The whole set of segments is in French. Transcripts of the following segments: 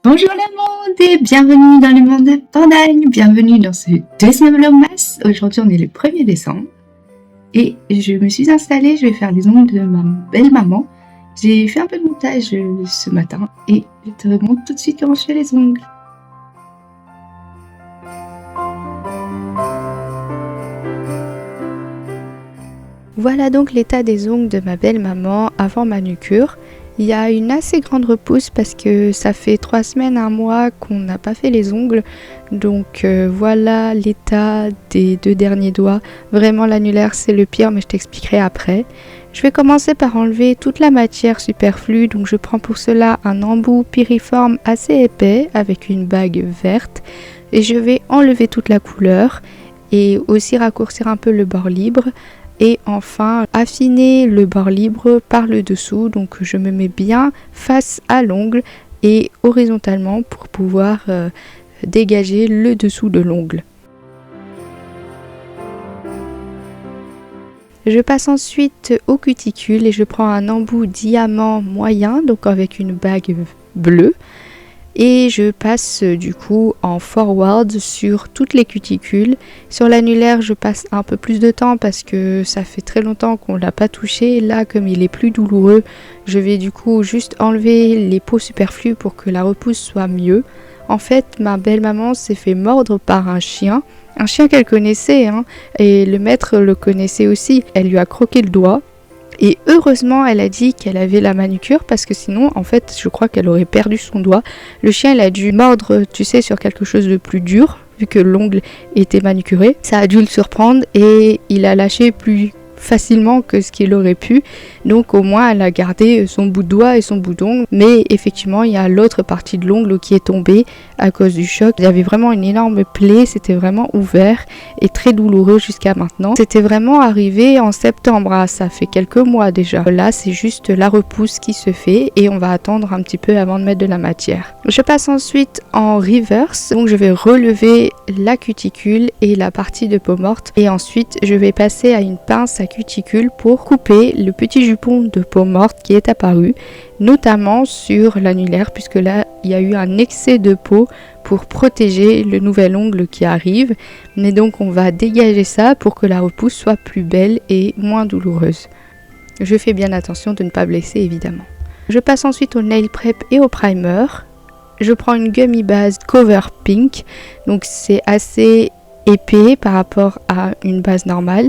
Bonjour le monde et bienvenue dans le monde de Pandagne, bienvenue dans ce deuxième vlogmas. Aujourd'hui on est le 1er décembre et je me suis installée, je vais faire les ongles de ma belle maman. J'ai fait un peu de montage ce matin et je te montre tout de suite comment je fais les ongles. Voilà donc l'état des ongles de ma belle maman avant manucure. Il y a une assez grande repousse parce que ça fait 3 semaines, 1 mois qu'on n'a pas fait les ongles. Donc voilà l'état des 2 derniers doigts. Vraiment l'annulaire c'est le pire mais je t'expliquerai après. Je vais commencer par enlever toute la matière superflue. Donc je prends pour cela un embout piriforme assez épais avec une bague verte. Et je vais enlever toute la couleur et aussi raccourcir un peu le bord libre. Et enfin affiner le bord libre par le dessous, donc je me mets bien face à l'ongle et horizontalement pour pouvoir dégager le dessous de l'ongle. Je passe ensuite aux cuticules et je prends un embout diamant moyen, donc avec une bague bleue. Et je passe du coup en forward sur toutes les cuticules. Sur l'annulaire, je passe un peu plus de temps parce que ça fait très longtemps qu'on ne l'a pas touché. Là, comme il est plus douloureux, je vais du coup juste enlever les peaux superflues pour que la repousse soit mieux. En fait, ma belle maman s'est fait mordre par un chien qu'elle connaissait, et le maître le connaissait aussi. Elle lui a croqué le doigt. Et heureusement, elle a dit qu'elle avait la manucure parce que sinon, en fait, je crois qu'elle aurait perdu son doigt. Le chien, il a dû mordre, tu sais, sur quelque chose de plus dur, vu que l'ongle était manucuré. Ça a dû le surprendre et il a lâché plus facilement que ce qu'il aurait pu. Donc au moins, elle a gardé son bout de doigt et son bout d'ongle. Mais effectivement, il y a l'autre partie de l'ongle qui est tombée à cause du choc. Il y avait vraiment une énorme plaie, c'était vraiment ouvert et très douloureux jusqu'à maintenant. C'était vraiment arrivé en septembre, ça fait quelques mois déjà. Là, c'est juste la repousse qui se fait et on va attendre un petit peu avant de mettre de la matière. Je passe ensuite en reverse, donc je vais relever la cuticule et la partie de peau morte et ensuite je vais passer à une pince à cuticule pour couper le petit jupon de peau morte qui est apparu, notamment sur l'annulaire puisque là il y a eu un excès de peau pour protéger le nouvel ongle qui arrive, mais donc on va dégager ça pour que la repousse soit plus belle et moins douloureuse. Je fais bien attention de ne pas blesser évidemment. Je passe ensuite au nail prep et au primer. Je prends une gummy base cover pink, donc c'est assez épais par rapport à une base normale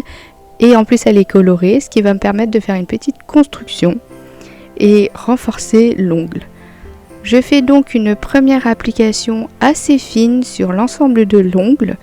et en plus elle est colorée, ce qui va me permettre de faire une petite construction et renforcer l'ongle. Je fais donc une première application assez fine sur l'ensemble de l'ongle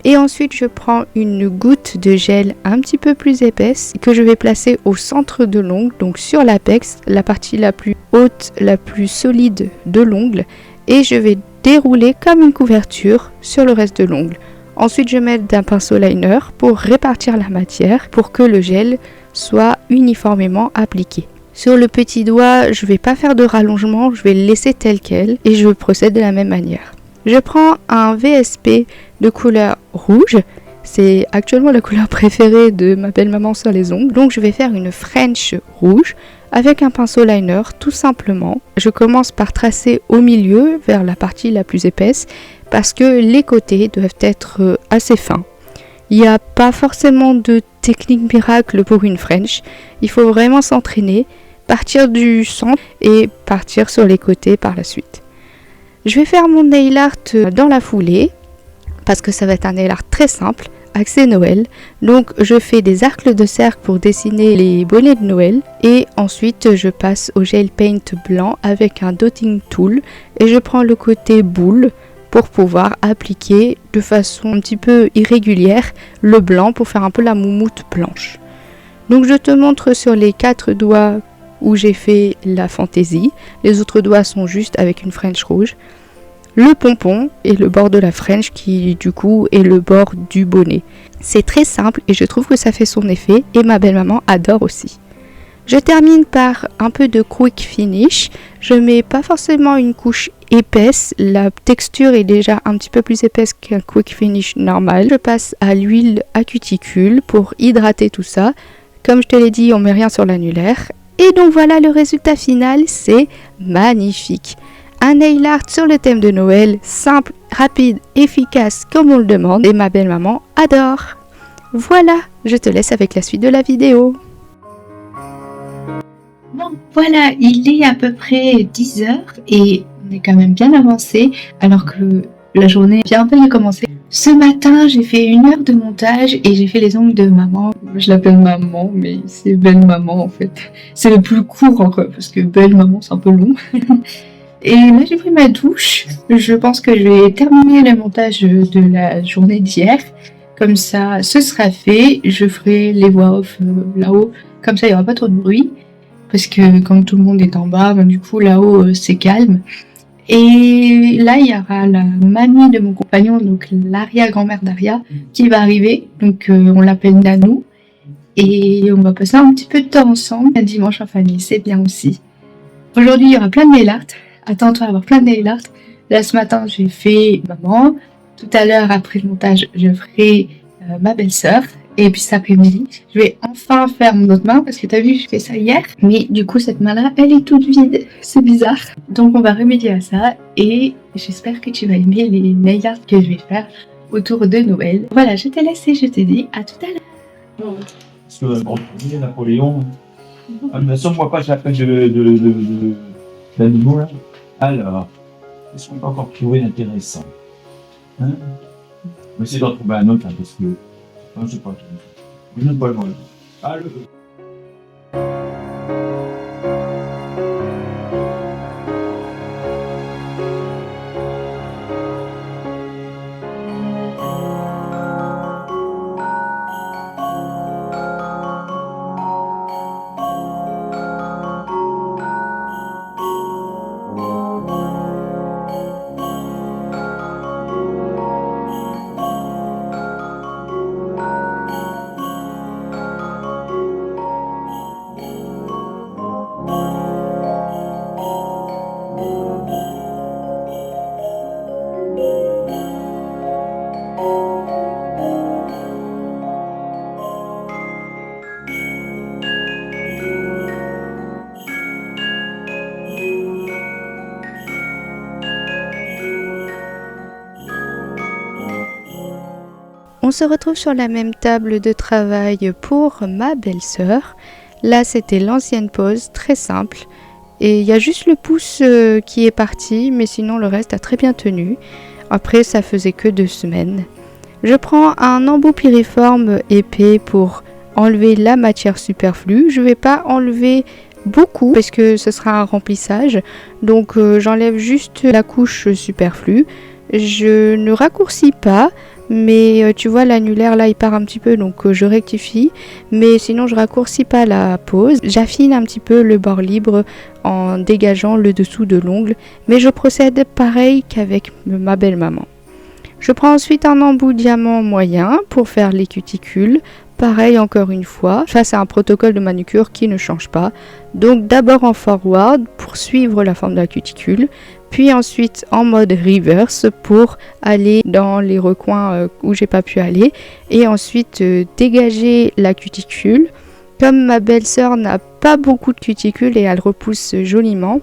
et ensuite je prends une goutte de gel un petit peu plus épaisse que je vais placer au centre de l'ongle, donc sur l'apex, la partie la plus haute, la plus solide de l'ongle, et je vais dérouler comme une couverture sur le reste de l'ongle. Ensuite je mets un pinceau liner pour répartir la matière pour que le gel soit uniformément appliqué. Sur le petit doigt, je ne vais pas faire de rallongement, je vais le laisser tel quel et je procède de la même manière. Je prends un VSP de couleur rouge, c'est actuellement la couleur préférée de ma belle maman sur les ongles, donc je vais faire une French rouge avec un pinceau liner tout simplement. Je commence par tracer au milieu vers la partie la plus épaisse parce que les côtés doivent être assez fins. Il n'y a pas forcément de technique miracle pour une French, il faut vraiment s'entraîner, partir du centre et partir sur les côtés par la suite. Je vais faire mon nail art dans la foulée parce que ça va être un nail art très simple, axé Noël. Donc je fais des arcs de cercle pour dessiner les bonnets de Noël et ensuite je passe au gel paint blanc avec un dotting tool et je prends le côté boule pour pouvoir appliquer de façon un petit peu irrégulière le blanc pour faire un peu la moumoute blanche. Donc je te montre sur les 4 doigts où j'ai fait la fantaisie, les autres doigts sont juste avec une French rouge, le pompon et le bord de la French qui du coup est le bord du bonnet. C'est très simple et je trouve que ça fait son effet et ma belle maman adore aussi. Je termine par un peu de quick finish, je mets pas forcément une couche épaisse, la texture est déjà un petit peu plus épaisse qu'un quick finish normal. Je passe à l'huile à cuticule pour hydrater tout ça. Comme je te l'ai dit, on met rien sur l'annulaire. Et donc voilà, le résultat final, c'est magnifique. Un nail art sur le thème de Noël, simple, rapide, efficace comme on le demande et ma belle-maman adore. Voilà, je te laisse avec la suite de la vidéo. Bon, voilà, il est à peu près 10 heures et on est quand même bien avancé alors que la journée vient à peine de commencer. Ce matin, j'ai fait 1 heure de montage et j'ai fait les ongles de maman. Je l'appelle maman, mais c'est belle maman en fait. C'est le plus court encore parce que belle maman c'est un peu long. Et là, j'ai pris ma douche. Je pense que je vais terminer le montage de la journée d'hier. Comme ça, ce sera fait. Je ferai les voix off là-haut. Comme ça, il n'y aura pas trop de bruit. Parce que comme tout le monde est en bas, ben, du coup, là-haut, c'est calme. Et là, il y aura la mamie de mon compagnon, donc l'arrière-grand-mère d'Aria, qui va arriver. Donc, on l'appelle Nanou. Et on va passer un petit peu de temps ensemble. Un dimanche en famille, c'est bien aussi. Aujourd'hui, il y aura plein de nail art. Attends-toi à avoir plein de nail art. Là, ce matin, j'ai fait maman. Tout à l'heure, après le montage, je ferai ma belle-sœur. Et puis cet après-midi, je vais enfin faire mon autre main parce que t'as vu, je fais ça hier. Mais du coup, cette main-là, elle est toute vide. C'est bizarre. Donc, on va remédier à ça. Et j'espère que tu vas aimer les nail art que je vais faire autour de Noël. Voilà, je te laisse et je te dis à tout à l'heure. Parce que bon, Napoléon, de toute façon, moi pas, je l'appelle d'animaux là. Alors, qu'est-ce qu'on peut encore trouver d'intéressant, hein? On va essayer d'en trouver un autre, hein, parce que. Non, je sais pas. Je n'ai pas le moyen. Ah, le. On se retrouve sur la même table de travail pour ma belle-sœur. Là, c'était l'ancienne pose, très simple. Et il y a juste le pouce qui est parti, mais sinon le reste a très bien tenu. Après, ça faisait que 2 semaines. Je prends un embout piriforme épais pour enlever la matière superflue. Je ne vais pas enlever beaucoup parce que ce sera un remplissage. Donc j'enlève juste la couche superflue. Je ne raccourcis pas. Mais tu vois, l'annulaire là il part un petit peu, donc je rectifie. Mais sinon je raccourcis pas la pose. J'affine un petit peu le bord libre en dégageant le dessous de l'ongle. Mais je procède pareil qu'avec ma belle maman. Je prends ensuite un embout diamant moyen pour faire les cuticules. Pareil encore une fois, face à un protocole de manucure qui ne change pas. Donc d'abord en forward pour suivre la forme de la cuticule. Puis ensuite en mode reverse pour aller dans les recoins où j'ai pas pu aller. Et ensuite dégager la cuticule. Comme ma belle-sœur n'a pas beaucoup de cuticules et elle repousse joliment,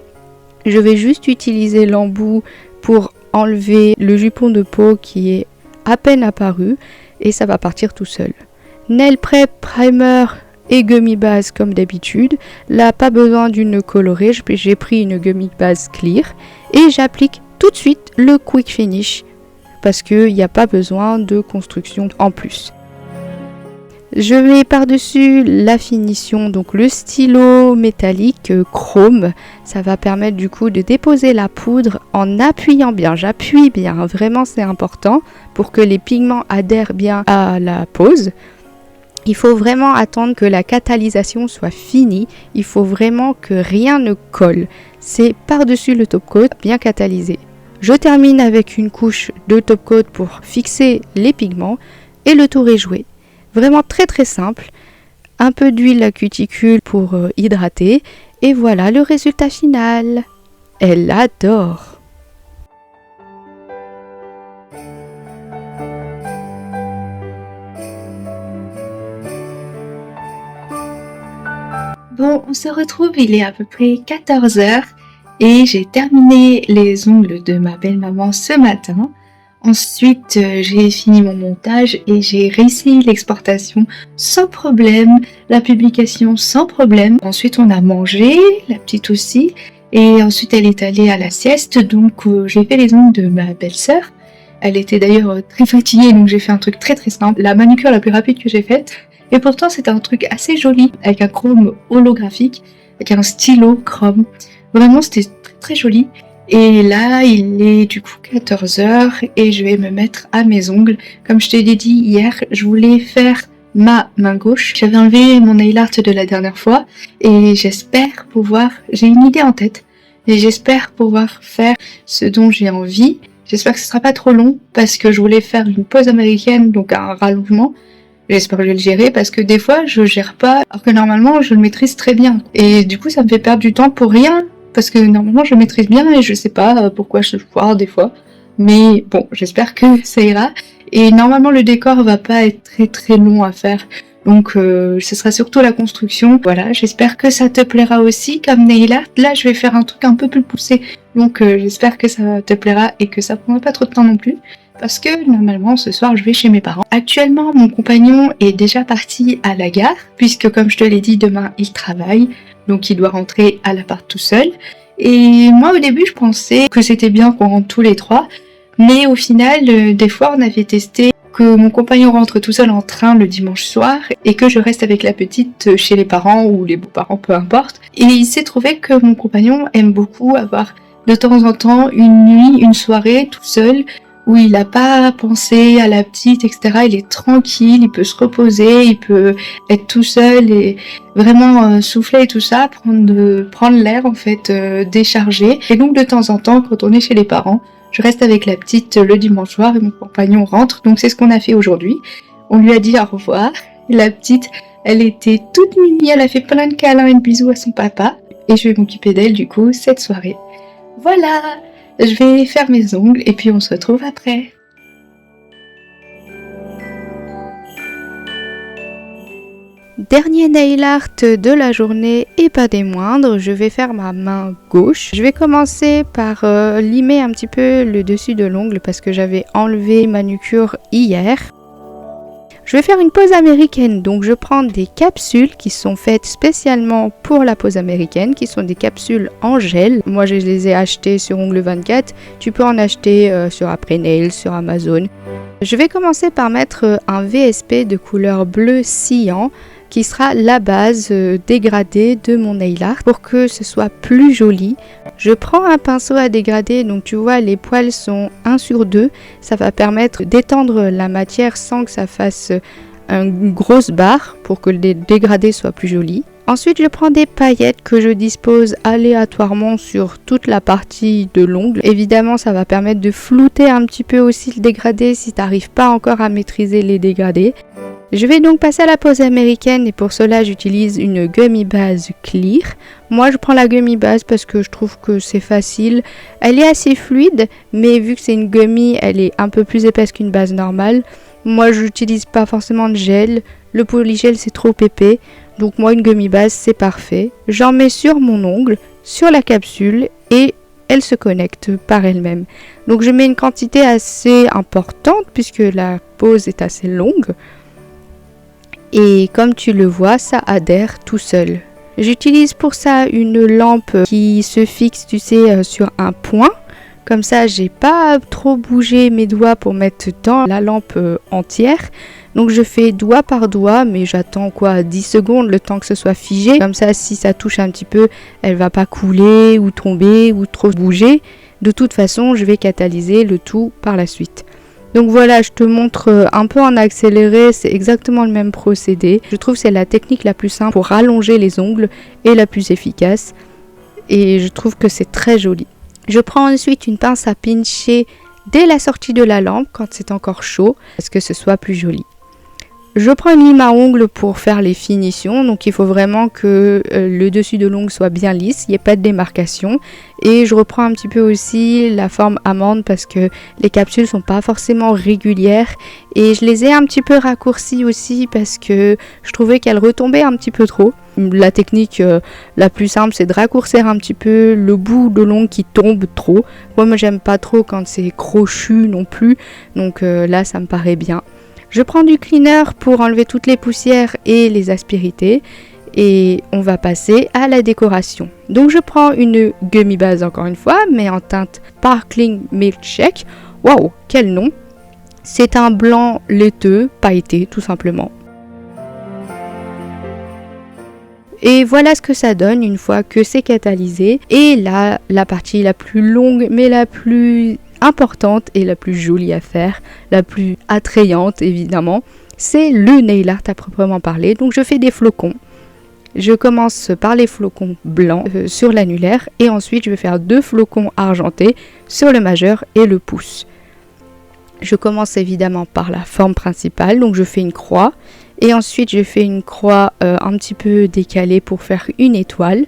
je vais juste utiliser l'embout pour enlever le jupon de peau qui est à peine apparu. Et ça va partir tout seul. Nail Prep, primer et gummy base comme d'habitude. Là, pas besoin d'une colorée, j'ai pris une gummy base clear et j'applique tout de suite le quick finish parce qu'il n'y a pas besoin de construction en plus. Je mets par-dessus la finition, donc le stylo métallique chrome. Ça va permettre du coup de déposer la poudre en appuyant bien. J'appuie bien, vraiment c'est important pour que les pigments adhèrent bien à la pose. Il faut vraiment attendre que la catalysation soit finie. Il faut vraiment que rien ne colle. C'est par-dessus le top coat bien catalysé. Je termine avec une couche de top coat pour fixer les pigments et le tour est joué. Vraiment très très simple. Un peu d'huile à cuticule pour hydrater. Et voilà le résultat final. Elle adore. Bon, on se retrouve, il est à peu près 14 h et j'ai terminé les ongles de ma belle-maman ce matin. Ensuite, j'ai fini mon montage et j'ai réussi l'exportation sans problème, la publication sans problème. Ensuite, on a mangé, la petite aussi, et ensuite elle est allée à la sieste, donc j'ai fait les ongles de ma belle-sœur. Elle était d'ailleurs très fatiguée, donc j'ai fait un truc très très simple, la manucure la plus rapide que j'ai faite, et pourtant c'était un truc assez joli, avec un chrome holographique, avec un stylo chrome. Vraiment, c'était très très joli. Et là, il est du coup 14h et je vais me mettre à mes ongles. Comme je te l'ai dit hier, je voulais faire ma main gauche. J'avais enlevé mon nail art de la dernière fois et j'espère pouvoir... J'ai une idée en tête et j'espère pouvoir faire ce dont j'ai envie. J'espère que ce sera pas trop long parce que je voulais faire une pause américaine, donc un rallongement. J'espère que je vais le gérer parce que des fois, je gère pas alors que normalement, je le maîtrise très bien. Et du coup, ça me fait perdre du temps pour rien. Parce que normalement je maîtrise bien et je sais pas pourquoi je foire des fois. Mais bon, j'espère que ça ira. Et normalement le décor va pas être très très long à faire. Donc ce sera surtout la construction. Voilà, j'espère que ça te plaira aussi comme nail art. Là je vais faire un truc un peu plus poussé. Donc j'espère que ça te plaira et que ça prendra pas trop de temps non plus. Parce que normalement ce soir je vais chez mes parents. Actuellement mon compagnon est déjà parti à la gare. Puisque comme je te l'ai dit, demain il travaille. Donc il doit rentrer à l'appart tout seul. Et moi au début je pensais que c'était bien qu'on rentre tous les trois. Mais au final, des fois on avait testé que mon compagnon rentre tout seul en train le dimanche soir et que je reste avec la petite chez les parents ou les beaux-parents, peu importe. Et il s'est trouvé que mon compagnon aime beaucoup avoir de temps en temps une nuit, une soirée tout seul où il n'a pas pensé à la petite, etc. Il est tranquille, il peut se reposer, il peut être tout seul et vraiment souffler et tout ça, prendre l'air en fait, décharger. Et donc de temps en temps, quand on est chez les parents, je reste avec la petite le dimanche soir et mon compagnon rentre. Donc c'est ce qu'on a fait aujourd'hui. On lui a dit au revoir. La petite, elle était toute mimi, elle a fait plein de câlins et de bisous à son papa. Et je vais m'occuper d'elle du coup cette soirée. Voilà! Je vais faire mes ongles et puis on se retrouve après. Dernier nail art de la journée et pas des moindres, je vais faire ma main gauche. Je vais commencer par limer un petit peu le dessus de l'ongle parce que j'avais enlevé manucure hier. Je vais faire une pose américaine, donc je prends des capsules qui sont faites spécialement pour la pose américaine, qui sont des capsules en gel. Moi je les ai achetées sur Ongle 24, tu peux en acheter sur Après Nail, sur Amazon. Je vais commencer par mettre un VSP de couleur bleu cyan qui sera la base dégradée de mon nail art pour que ce soit plus joli. Je prends un pinceau à dégrader, donc tu vois les poils sont 1/2, ça va permettre d'étendre la matière sans que ça fasse une grosse barre pour que le dégradé soit plus joli. Ensuite je prends des paillettes que je dispose aléatoirement sur toute la partie de l'ongle. Évidemment ça va permettre de flouter un petit peu aussi le dégradé si tu n'arrives pas encore à maîtriser les dégradés. Je vais donc passer à la pose américaine et pour cela j'utilise une gummy base clear. Moi je prends la gummy base parce que je trouve que c'est facile. Elle est assez fluide mais vu que c'est une gummy elle est un peu plus épaisse qu'une base normale. Moi je n'utilise pas forcément de gel, le polygel c'est trop épais. Donc moi une gummy base c'est parfait. J'en mets sur mon ongle, sur la capsule et elle se connecte par elle-même. Donc je mets une quantité assez importante puisque la pose est assez longue. Et comme tu le vois, ça adhère tout seul. J'utilise pour ça une lampe qui se fixe, tu sais, sur un point. Comme ça, j'ai pas trop bougé mes doigts pour mettre dans la lampe entière. Donc je fais doigt par doigt, mais j'attends 10 secondes, le temps que ce soit figé. Comme ça, si ça touche un petit peu, elle va pas couler ou tomber ou trop bouger. De toute façon, je vais catalyser le tout par la suite. Donc voilà, je te montre un peu en accéléré, c'est exactement le même procédé. Je trouve que c'est la technique la plus simple pour rallonger les ongles et la plus efficace. Et je trouve que c'est très joli. Je prends ensuite une pince à pincher dès la sortie de la lampe quand c'est encore chaud, pour que ce soit plus joli. Je prends une lime à ongles pour faire les finitions, donc il faut vraiment que le dessus de l'ongle soit bien lisse, il n'y ait pas de démarcation. Et je reprends un petit peu aussi la forme amande parce que les capsules sont pas forcément régulières et je les ai un petit peu raccourcies aussi parce que je trouvais qu'elles retombaient un petit peu trop. La technique la plus simple, c'est de raccourcir un petit peu le bout de l'ongle qui tombe trop. Moi j'aime pas trop quand c'est crochu non plus, donc là ça me paraît bien. Je prends du cleaner pour enlever toutes les poussières et les aspérités et on va passer à la décoration. Donc je prends une gummy base encore une fois, mais en teinte Sparkling Milkshake. Waouh, quel nom! C'est un blanc laiteux, pailleté tout simplement. Et voilà ce que ça donne une fois que c'est catalysé. Et là, la partie la plus longue mais la plus importante et la plus jolie à faire, la plus attrayante évidemment, c'est le nail art à proprement parler. Donc je fais des flocons. Je commence par les flocons blancs sur l'annulaire et ensuite je vais faire 2 flocons argentés sur le majeur et le pouce. Je commence évidemment par la forme principale, donc je fais une croix et ensuite je fais une croix un petit peu décalée pour faire une étoile.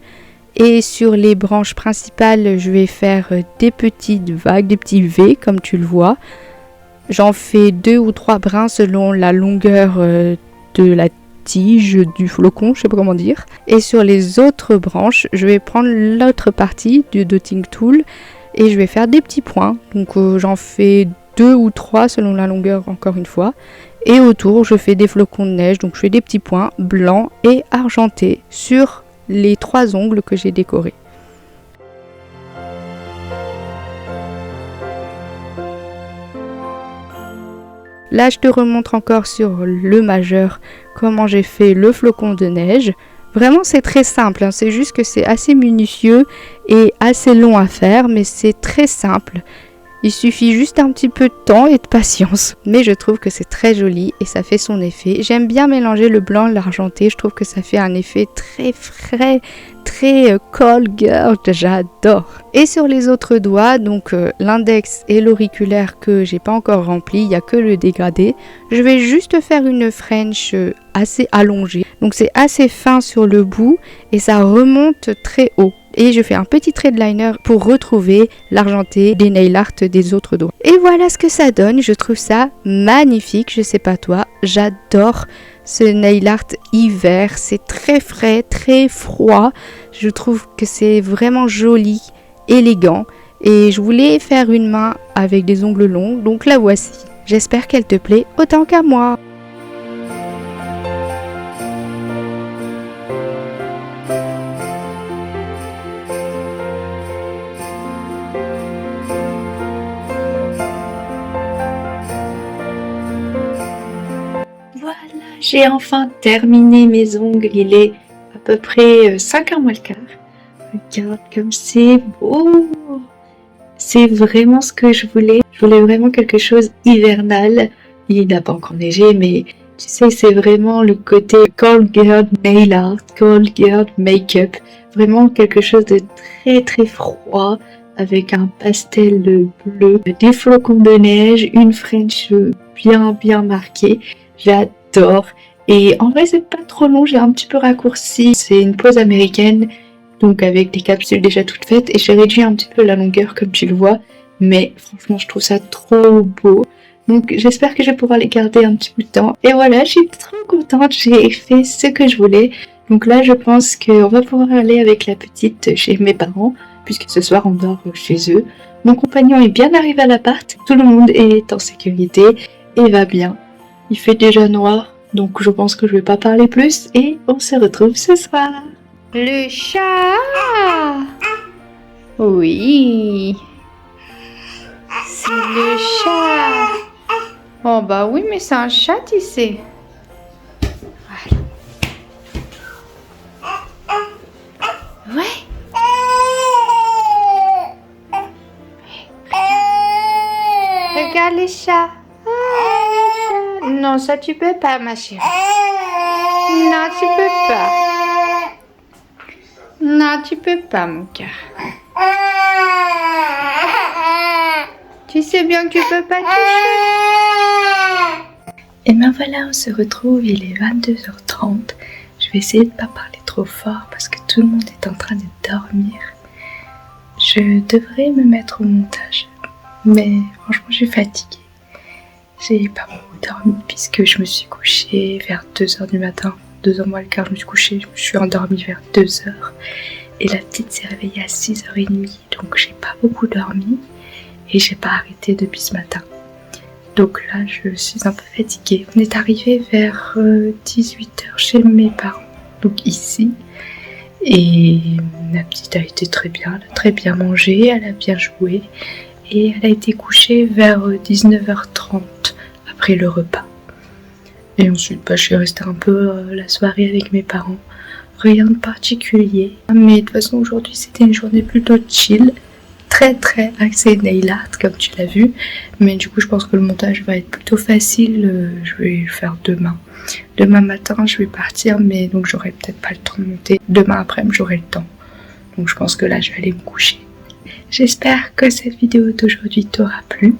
Et sur les branches principales, je vais faire des petites vagues, des petits V comme tu le vois. J'en fais 2 ou 3 brins selon la longueur de la tige du flocon, je sais pas comment dire. Et sur les autres branches, je vais prendre l'autre partie du dotting tool et je vais faire des petits points. Donc j'en fais 2 ou 3 selon la longueur encore une fois. Et autour, je fais des flocons de neige, donc je fais des petits points blancs et argentés sur les 3 ongles que j'ai décorés. Là, je te remontre encore sur le majeur comment j'ai fait le flocon de neige. Vraiment, c'est très simple, hein. C'est juste que c'est assez minutieux et assez long à faire, mais c'est très simple. Il suffit juste un petit peu de temps et de patience. Mais je trouve que c'est très joli et ça fait son effet. J'aime bien mélanger le blanc et l'argenté. Je trouve que ça fait un effet très frais, très call girl. J'adore. Et sur les autres doigts, donc l'index et l'auriculaire que j'ai pas encore rempli, il n'y a que le dégradé. Je vais juste faire une French assez allongée. Donc c'est assez fin sur le bout et ça remonte très haut. Et je fais un petit trait de liner pour retrouver l'argenté des nail art des autres doigts. Et voilà ce que ça donne, je trouve ça magnifique, je sais pas toi, j'adore ce nail art hiver, c'est très frais, très froid, je trouve que c'est vraiment joli, élégant et je voulais faire une main avec des ongles longs, donc la voici. J'espère qu'elle te plaît autant qu'à moi. J'ai enfin terminé mes ongles, il est à peu près 5h moins le quart. Regarde comme c'est beau! C'est vraiment ce que je voulais. Je voulais vraiment quelque chose hivernal. Il n'a pas encore neigé, mais tu sais, c'est vraiment le côté call girl nail art, call girl make-up. Vraiment quelque chose de très très froid avec un pastel bleu, des flocons de neige, une French bien marquée. J'adore. Et en vrai, c'est pas trop long, j'ai un petit peu raccourci. C'est une pose américaine, donc avec des capsules déjà toutes faites. Et j'ai réduit un petit peu la longueur, comme tu le vois. Mais franchement, je trouve ça trop beau. Donc j'espère que je vais pouvoir les garder un petit peu de temps. Et voilà, je suis trop contente, j'ai fait ce que je voulais. Donc là, je pense qu'on va pouvoir aller avec la petite chez mes parents, puisque ce soir, on dort chez eux. Mon compagnon est bien arrivé à l'appart, tout le monde est en sécurité et va bien. Il fait déjà noir. Donc je pense que je vais pas parler plus et on se retrouve ce soir. Le chat! Oui! C'est le chat! Oh bah oui, mais c'est un chat, tu sais. Voilà. Ouais! Regarde les chats! Non, ça tu peux pas, ma chérie. Non, tu peux pas. Non, tu peux pas, mon cœur. Tu sais bien que tu peux pas toucher. Et ben voilà, on se retrouve, il est 22h30. Je vais essayer de ne pas parler trop fort parce que tout le monde est en train de dormir. Je devrais me mettre au montage, mais franchement je suis fatiguée. J'ai pas beaucoup dormi puisque je me suis couchée vers 2h du matin. 2h moins le quart, je me suis couchée, je me suis endormie vers 2h. Et la petite s'est réveillée à 6h30, donc j'ai pas beaucoup dormi et j'ai pas arrêté depuis ce matin. Donc là, je suis un peu fatiguée. On est arrivé vers 18h chez mes parents, donc ici. Et la petite a été très bien, elle a très bien mangé, elle a bien joué. Et elle a été couchée vers 19h30 après le repas. Et ensuite, je suis restée un peu la soirée avec mes parents. Rien de particulier. Mais de toute façon, aujourd'hui, c'était une journée plutôt chill. Très axée nail art, comme tu l'as vu. Mais du coup, je pense que le montage va être plutôt facile. Je vais le faire demain. Demain matin, je vais partir, mais donc j'aurai peut-être pas le temps de monter. Demain après-midi, j'aurai le temps. Donc je pense que là, je vais aller me coucher. J'espère que cette vidéo d'aujourd'hui t'aura plu.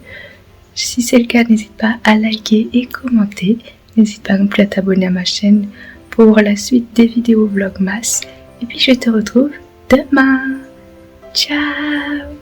Si c'est le cas, n'hésite pas à liker et commenter. N'hésite pas non plus à t'abonner à ma chaîne pour la suite des vidéos Vlogmas. Et puis je te retrouve demain. Ciao!